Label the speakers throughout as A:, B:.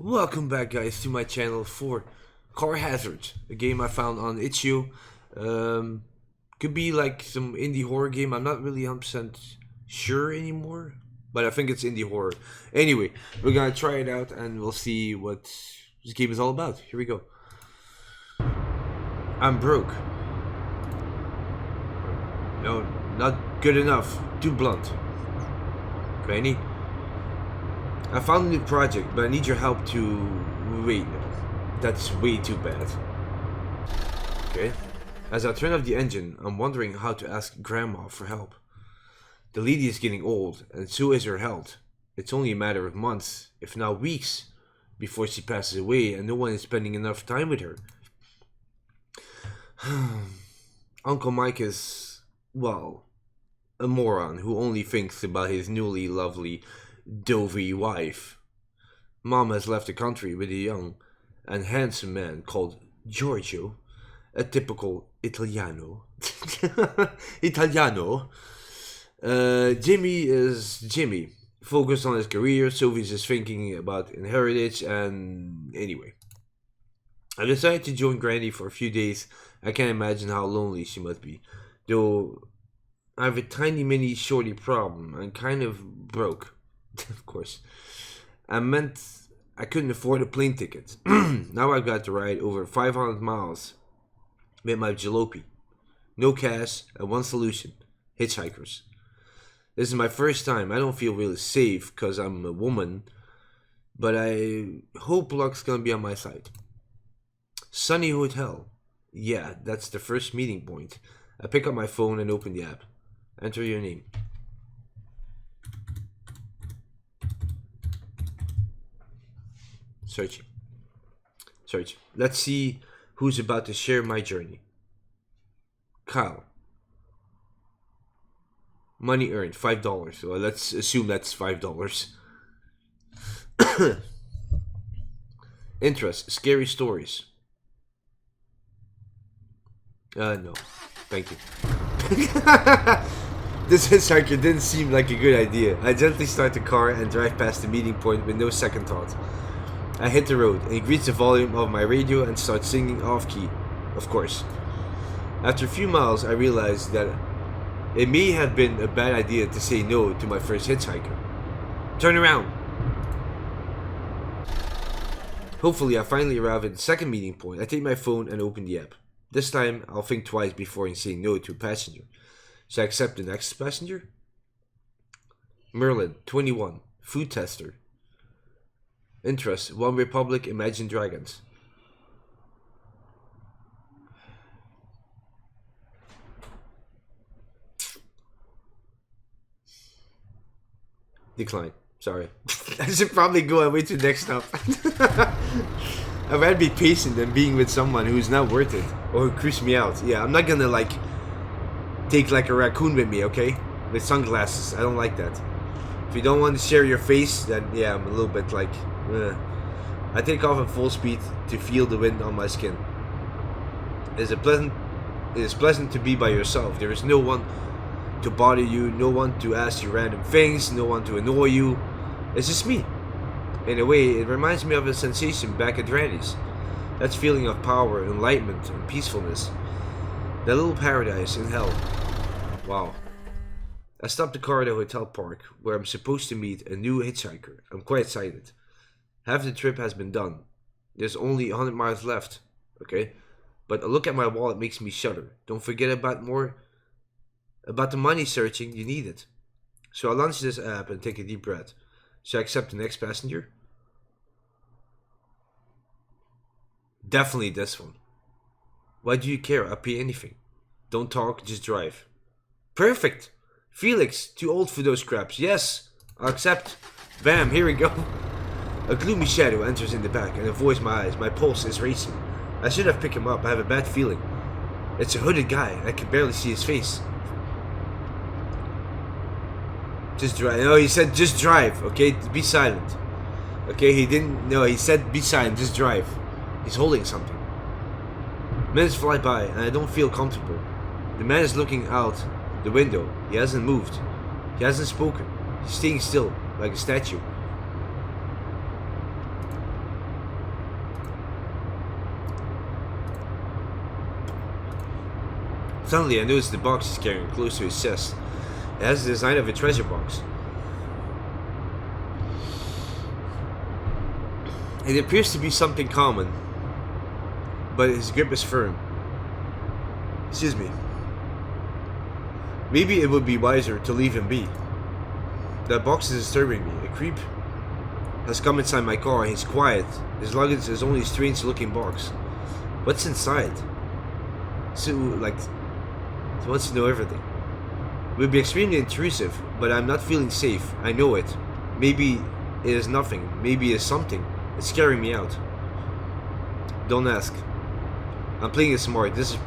A: Welcome back, guys, to my channel for CARHAZARD, a game I found on itch.io. Could be like some indie horror game. I'm not really 100% sure anymore, but I think it's indie horror. Anyway, we're gonna try it out and we'll see what this game is all about. Here we go. I'm broke. No, not good enough. Too blunt. Granny? I found a new project, but I need your help to... Wait, no. That's way too bad. Okay. As I turn off the engine, I'm wondering how to ask Grandma for help. The lady is getting old, and so is her health. It's only a matter of months, if not weeks, before she passes away, and no one is spending enough time with her. Uncle Mike is, well, a moron who only thinks about his newly lovely dovey wife. Mom has left the country with a young and handsome man called Giorgio, a typical Italiano. Italiano. Jimmy is Jimmy, focused on his career. Sophie's is thinking about inheritance, and anyway. I decided to join Granny for a few days. I can't imagine how lonely she must be. Though I have a tiny mini shorty problem. I'm kind of broke. Of course. I meant I couldn't afford a plane ticket. Now I've got to ride over 500 miles with my jalopy. No cash and one solution. Hitchhikers. This is my first time. I don't feel really safe because I'm a woman. But I hope luck's gonna be on my side. Sunny Hotel. Yeah, that's the first meeting point. I pick up my phone and open the app. Enter your name. Searching. Search. Let's see who's about to share my journey. Kyle. Money earned, $5. So let's assume that's $5. Interest, scary stories. No. Thank you. This hitchhiker didn't seem like a good idea. I gently start the car and drive past the meeting point with no second thought. I hit the road and increase the volume of my radio and start singing off key, of course. After a few miles, I realized that it may have been a bad idea to say no to my first hitchhiker. Turn around! Hopefully, I finally arrive at the second meeting point. I take my phone and open the app. This time, I'll think twice before saying no to a passenger. Should I accept the next passenger? Merlin, 21, food tester. Interest, One Republic, Imagine Dragons. Decline. Sorry. I should probably go away to the next stop. I'd rather be patient than being with someone who's not worth it or who creeps me out. Yeah, I'm not gonna take like a raccoon with me, okay? With sunglasses. I don't like that. If you don't want to share your face, then yeah, I'm a little bit like... I take off at full speed to feel the wind on my skin. It is pleasant to be by yourself. There is no one to bother you, no one to ask you random things, no one to annoy you. It's just me. In a way, it reminds me of a sensation back at Randy's. That feeling of power, enlightenment, and peacefulness. That little paradise in hell. Wow. I stopped the car at a hotel park where I'm supposed to meet a new hitchhiker. I'm quite excited. Half the trip has been done. There's only 100 miles left. Okay? But a look at my wallet makes me shudder. Don't forget about the money searching. You need it. So I launch this app and take a deep breath. Should I accept the next passenger? Definitely this one. Why do you care? I'll pay anything. Don't talk, just drive. Perfect! Felix, too old for those craps. Yes, I'll accept. Bam, here we go. A gloomy shadow enters in the back and avoids my eyes. My pulse is racing. I should have picked him up. I have a bad feeling. It's a hooded guy. I can barely see his face. Just drive. No, he said just drive. Okay, be silent. Okay, he didn't. No, he said be silent. Just drive. He's holding something. Minutes fly by and I don't feel comfortable. The man is looking out the window. He hasn't moved. He hasn't spoken. He's staying still, like a statue. Suddenly, I noticed the box he's carrying close to his chest. It has the design of a treasure box. It appears to be something common, but his grip is firm. Excuse me. Maybe it would be wiser to leave him be. That box is disturbing me. A creep has come inside my car. He's quiet. His luggage is only a strange looking box. What's inside? So, he wants to know everything. It would be extremely intrusive, but I'm not feeling safe. I know it. Maybe it is nothing. Maybe it is something. It's scaring me out. Don't ask. I'm playing it smart. This is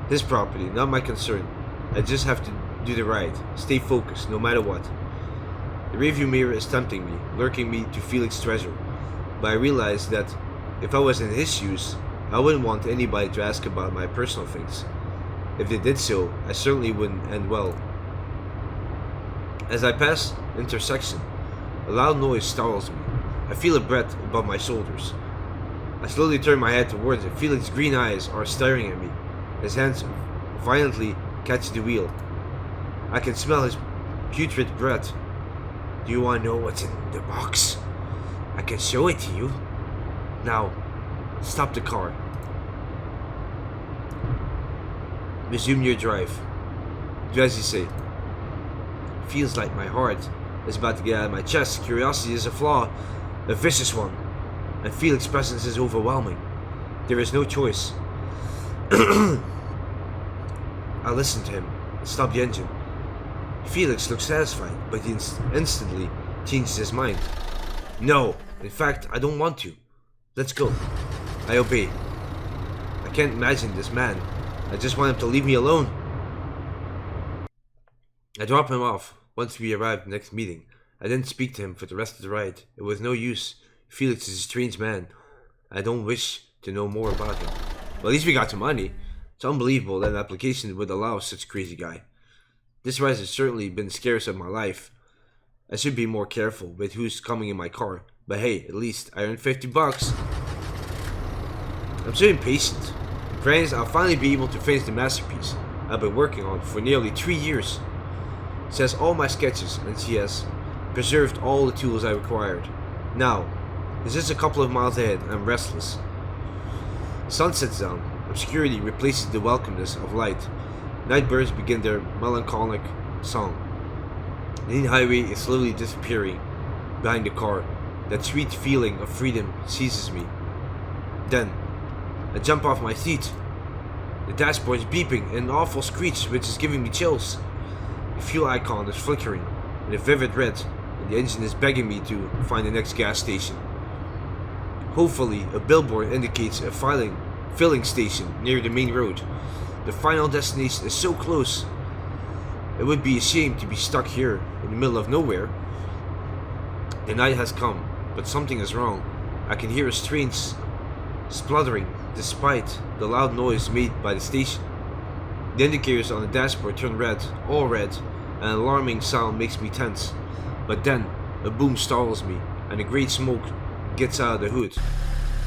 A: his property, not my concern. I just have to do the right. Stay focused, no matter what. The rearview mirror is tempting me, lurking me to Felix's treasure. But I realize that if I was in his shoes, I wouldn't want anybody to ask about my personal things. If they did so, I certainly wouldn't end well. As I pass intersection, a loud noise startles me. I feel a breath above my shoulders. I slowly turn my head towards it. Felix's green eyes are staring at me. His hands violently catch the wheel. I can smell his putrid breath. Do you want to know what's in the box? I can show it to you. Now, stop the car. Resume your drive. Do as you say. Feels like my heart is about to get out of my chest. Curiosity is a flaw, a vicious one, and Felix's presence is overwhelming. There is no choice. I listen to him and stop the engine. Felix looks satisfied, but he instantly changes his mind. No, in fact, I don't want to. Let's go. I obey. I can't imagine this man. I just want him to leave me alone. I drop him off once we arrive at the next meeting. I didn't speak to him for the rest of the ride. It was no use. Felix is a strange man. I don't wish to know more about him. Well, at least we got some money. It's unbelievable that an application would allow such a crazy guy. This ride has certainly been the scariest of my life. I should be more careful with who's coming in my car. But hey, at least I earned $50. I'm so impatient. I'm praying I'll finally be able to finish the masterpiece I've been working on for nearly 3 years. She has all my sketches and she has preserved all the tools I required. Now, it's just a couple of miles ahead and I'm restless. The sun sets down. Obscurity replaces the welcomeness of light. Night birds begin their melancholic song. The main highway is slowly disappearing behind the car. That sweet feeling of freedom seizes me. Then, I jump off my seat. The dashboard is beeping in an awful screech which is giving me chills. The fuel icon is flickering in a vivid red, and the engine is begging me to find the next gas station. Hopefully, a billboard indicates a filling station near the main road. The final destination is so close. It would be a shame to be stuck here in the middle of nowhere. The night has come, but something is wrong. I can hear a strange spluttering despite the loud noise made by the station. The indicators on the dashboard turn red, all red, and an alarming sound makes me tense. But then, a boom startles me, and a great smoke gets out of the hood.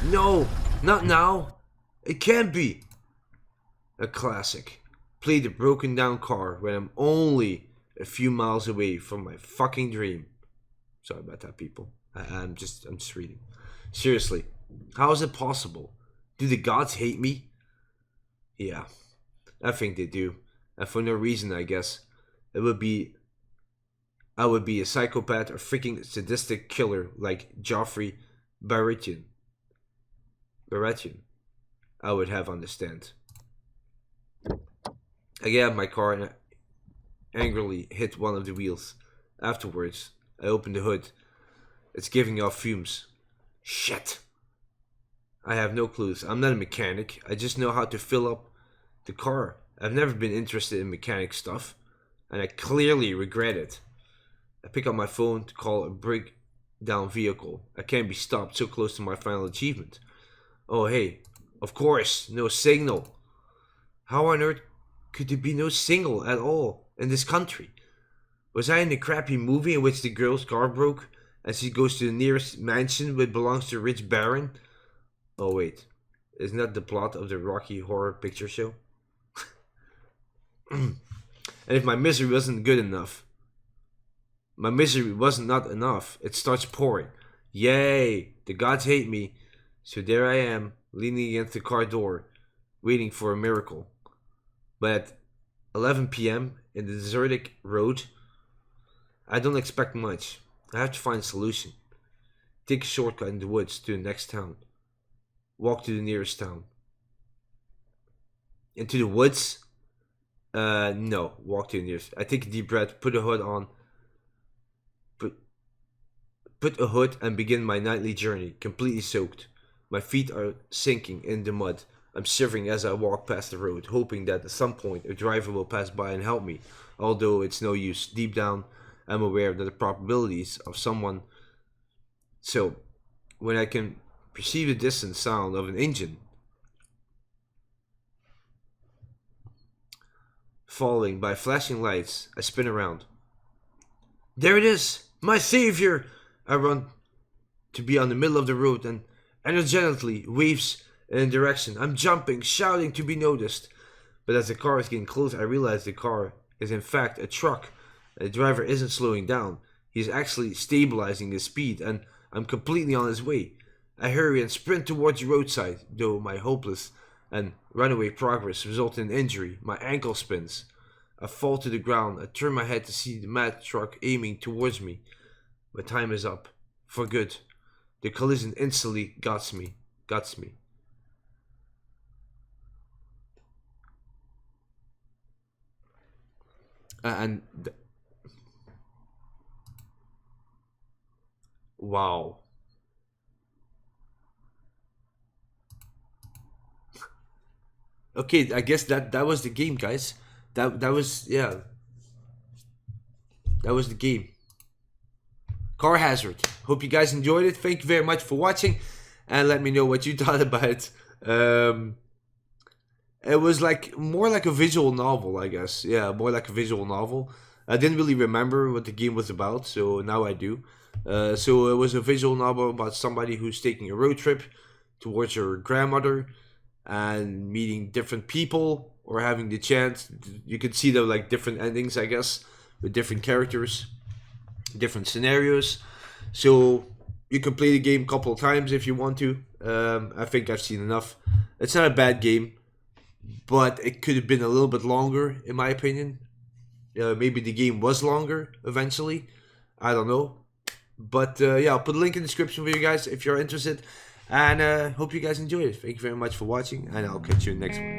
A: No, not now. It can't be. A classic. Play the broken down car when I'm only a few miles away from my fucking dream. Sorry about that, people. I'm just reading. Seriously, how is it possible? Do the gods hate me? Yeah, I think they do. And for no reason, I guess. I would be a psychopath or freaking sadistic killer like Joffrey Baratheon. I would have understand. I get out of my car and angrily hit one of the wheels. Afterwards, I open the hood. It's giving off fumes. Shit. I have no clues. I'm not a mechanic. I just know how to fill up the car. I've never been interested in mechanic stuff, and I clearly regret it. I pick up my phone to call a breakdown vehicle. I can't be stopped so close to my final achievement. Oh hey, of course, no signal. How on earth could there be no signal at all in this country? Was I in a crappy movie in which the girl's car broke and she goes to the nearest mansion which belongs to a rich baron? Oh wait, isn't that the plot of the Rocky Horror Picture Show? And if my misery wasn't good enough, my misery wasn't not enough, it starts pouring. Yay! The gods hate me. So there I am, leaning against the car door, waiting for a miracle. But at 11 p.m. in the deserted road, I don't expect much. I have to find a solution. Take a shortcut in the woods to the next town. Walk to the nearest town. Into the woods? No. Walk to the nearest. I take a deep breath, put a hood on. Put a hood and begin my nightly journey, completely soaked. My feet are sinking in the mud. I'm shivering as I walk past the road, hoping that at some point a driver will pass by and help me. Although it's no use. Deep down, I'm aware of the probabilities of someone. So, when I can perceive the distant sound of an engine following by flashing lights, I spin around. There it is! My savior! I run to be on the middle of the road and energetically waves in a direction. I'm jumping, shouting to be noticed. But as the car is getting close, I realize the car is in fact a truck. The driver isn't slowing down. He's actually stabilizing his speed, and I'm completely on his way. I hurry and sprint towards the roadside, though my hopeless and runaway progress results in injury. My ankle spins. I fall to the ground. I turn my head to see the mad truck aiming towards me. My time is up. For good. The collision instantly guts me. And wow. Okay, I guess that was the game, guys. That was, yeah. That was the game. CARHAZARD. Hope you guys enjoyed it. Thank you very much for watching, and let me know what you thought about it. It was like more like a visual novel, I guess. Yeah, more like a visual novel. I didn't really remember what the game was about, so now I do. So it was a visual novel about somebody who's taking a road trip towards her grandmother and meeting different people or having the chance. You could see the like different endings, I guess, with different characters, different scenarios. So you can play the game a couple of times if you want to. I think I've seen enough. It's not a bad game, but it could have been a little bit longer, in my opinion. Maybe the game was longer eventually. I don't know. But yeah, I'll put a link in the description for you guys if you're interested. And hope you guys enjoyed it. Thank you very much for watching, and I'll catch you in the next one.